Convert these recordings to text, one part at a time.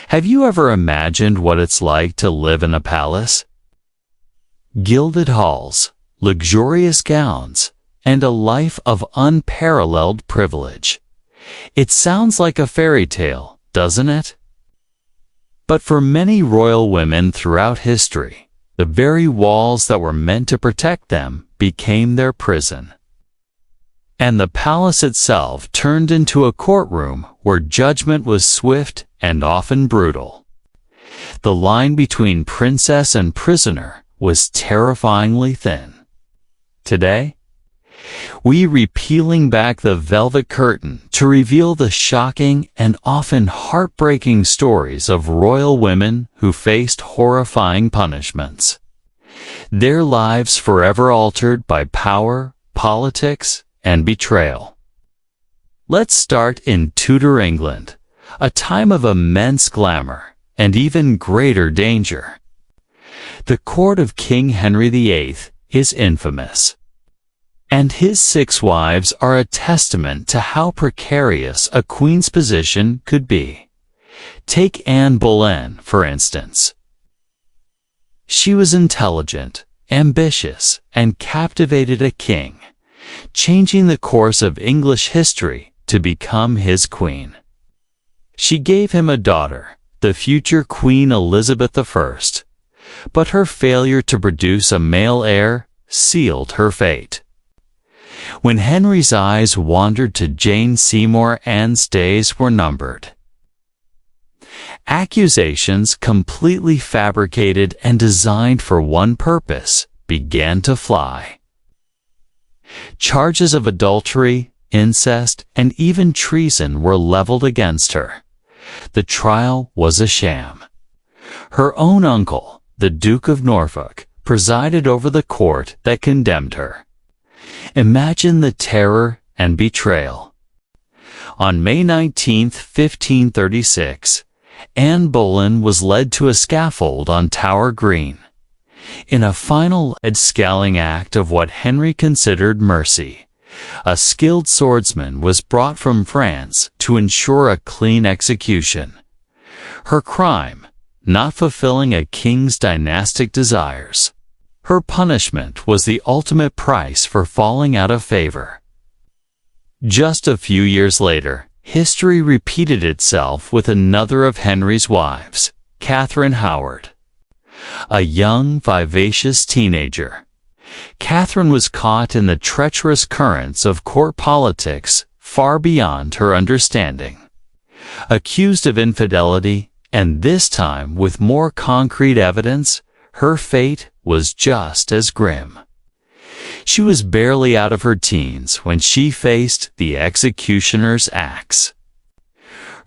Have you ever imagined what it's like to live in a palace? Gilded halls, luxurious gowns, and a life of unparalleled privilege. It sounds like a fairy tale, doesn't it? But for many royal women throughout history, the very walls that were meant to protect them became their prison. And the palace itself turned into a courtroom where judgment was swift and often brutal. The line between princess and prisoner was terrifyingly thin. Today, we are peeling back the velvet curtain to reveal the shocking and often heartbreaking stories of royal women who faced horrifying punishments. Their lives forever altered by power, politics, and betrayal. Let's start in Tudor England, a time of immense glamour and even greater danger. The court of King Henry VIII is infamous, and his 6 wives are a testament to how precarious a queen's position could be. Take Anne Boleyn, for instance. She was intelligent, ambitious, and captivated a king, changing the course of English history to become his queen. She gave him a daughter, the future Queen Elizabeth I, but her failure to produce a male heir sealed her fate. When Henry's eyes wandered to Jane Seymour, Anne's days were numbered. Accusations completely fabricated and designed for one purpose began to fly. Charges of adultery, incest, and even treason were leveled against her. The trial was a sham. Her own uncle, the Duke of Norfolk, presided over the court that condemned her. Imagine the terror and betrayal. On May 19, 1536, Anne Boleyn was led to a scaffold on Tower Green. In a final scaling act of what Henry considered mercy, a skilled swordsman was brought from France to ensure a clean execution. Her crime, not fulfilling a king's dynastic desires. Her punishment was the ultimate price for falling out of favor. Just a few years later, history repeated itself with another of Henry's wives, Catherine Howard. A young, vivacious teenager, Catherine was caught in the treacherous currents of court politics far beyond her understanding. Accused of infidelity, and this time with more concrete evidence, her fate was just as grim. She was barely out of her teens when she faced the executioner's axe.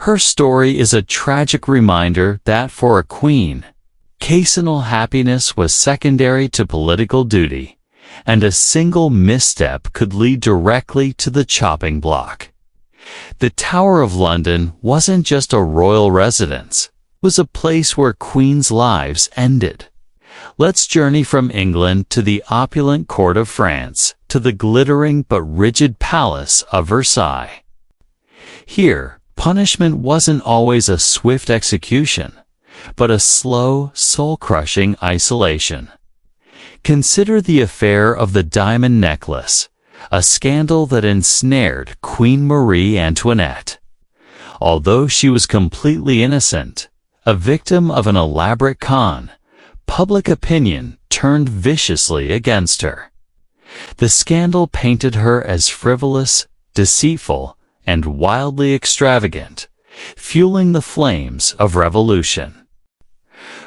Her story is a tragic reminder that for a queen, personal happiness was secondary to political duty, and a single misstep could lead directly to the chopping block. The Tower of London wasn't just a royal residence, it was a place where queens' lives ended. Let's journey from England to the opulent court of France, to the glittering but rigid palace of Versailles. Here, punishment wasn't always a swift execution, but a slow, soul-crushing isolation. Consider the affair of the diamond necklace, a scandal that ensnared Queen Marie Antoinette. Although she was completely innocent, a victim of an elaborate con, public opinion turned viciously against her. The scandal painted her as frivolous, deceitful, and wildly extravagant, fueling the flames of revolution.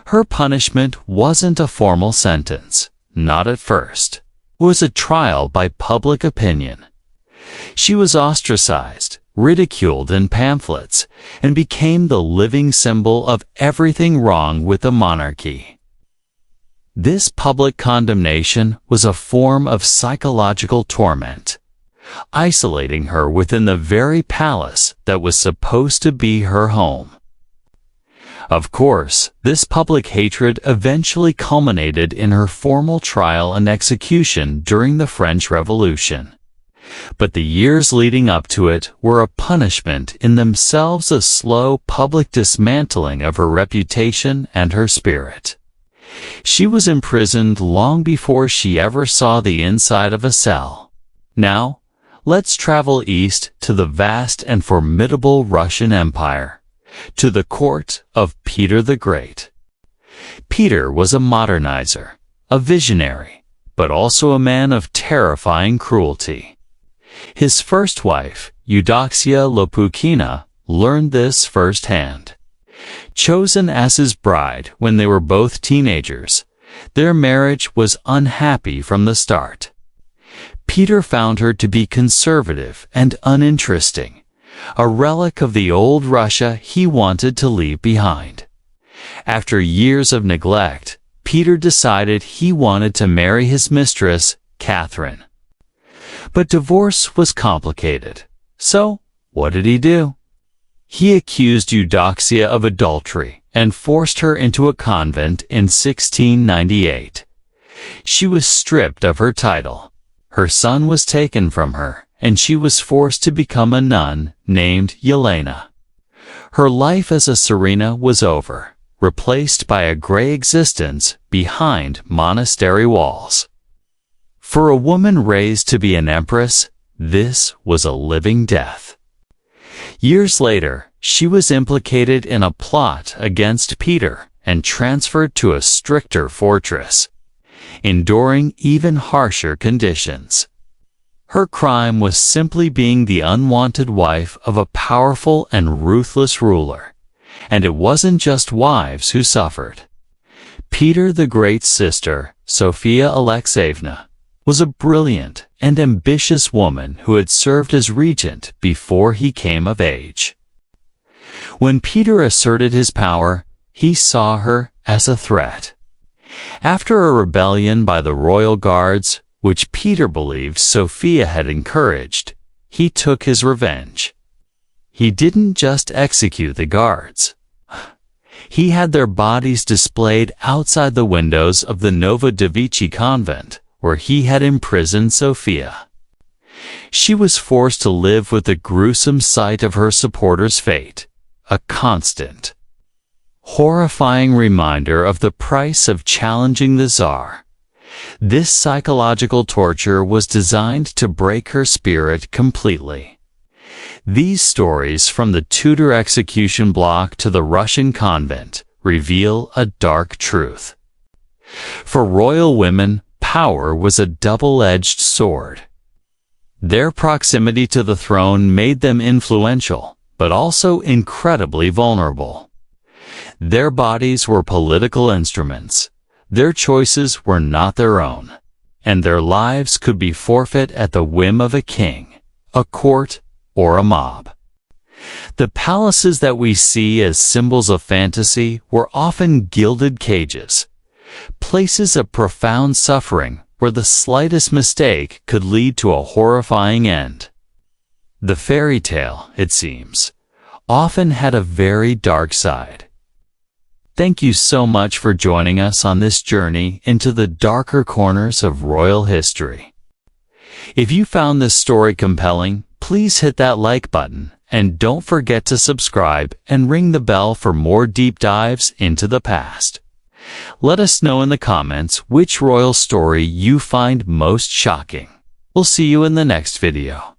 Her punishment wasn't a formal sentence, not at first. It was a trial by public opinion. She was ostracized, ridiculed in pamphlets, and became the living symbol of everything wrong with the monarchy. This public condemnation was a form of psychological torment, isolating her within the very palace that was supposed to be her home. Of course, this public hatred eventually culminated in her formal trial and execution during the French Revolution. But the years leading up to it were a punishment in themselves, a slow public dismantling of her reputation and her spirit. She was imprisoned long before she ever saw the inside of a cell. Now, let's travel east to the vast and formidable Russian Empire, to the court of Peter the Great. Peter was a modernizer, a visionary, but also a man of terrifying cruelty. His first wife, Eudoxia Lopukina, learned this firsthand. Chosen as his bride when they were both teenagers, their marriage was unhappy from the start. Peter found her to be conservative and uninteresting, a relic of the old Russia he wanted to leave behind. After years of neglect, Peter decided he wanted to marry his mistress, Catherine. But divorce was complicated. So, what did he do? He accused Eudoxia of adultery and forced her into a convent in 1698. She was stripped of her title. Her son was taken from her, and she was forced to become a nun named Yelena. Her life as a Serena was over, replaced by a gray existence behind monastery walls. For a woman raised to be an empress, this was a living death. Years later, she was implicated in a plot against Peter and transferred to a stricter fortress, enduring even harsher conditions. Her crime was simply being the unwanted wife of a powerful and ruthless ruler. And it wasn't just wives who suffered. Peter the Great's sister, Sophia Alexeyevna, was a brilliant and ambitious woman who had served as regent before he came of age. When Peter asserted his power, he saw her as a threat. After a rebellion by the royal guards, which Peter believed Sophia had encouraged, he took his revenge. He didn't just execute the guards. He had their bodies displayed outside the windows of the Novodevichy convent, where he had imprisoned Sophia. She was forced to live with the gruesome sight of her supporters' fate, a constant, horrifying reminder of the price of challenging the Tsar. This psychological torture was designed to break her spirit completely. These stories, from the Tudor execution block to the Russian convent, reveal a dark truth. For royal women, power was a double-edged sword. Their proximity to the throne made them influential, but also incredibly vulnerable. Their bodies were political instruments. Their choices were not their own, and their lives could be forfeit at the whim of a king, a court, or a mob. The palaces that we see as symbols of fantasy were often gilded cages, places of profound suffering where the slightest mistake could lead to a horrifying end. The fairy tale, it seems, often had a very dark side. Thank you so much for joining us on this journey into the darker corners of royal history. If you found this story compelling, please hit that like button, and don't forget to subscribe and ring the bell for more deep dives into the past. Let us know in the comments which royal story you find most shocking. We'll see you in the next video.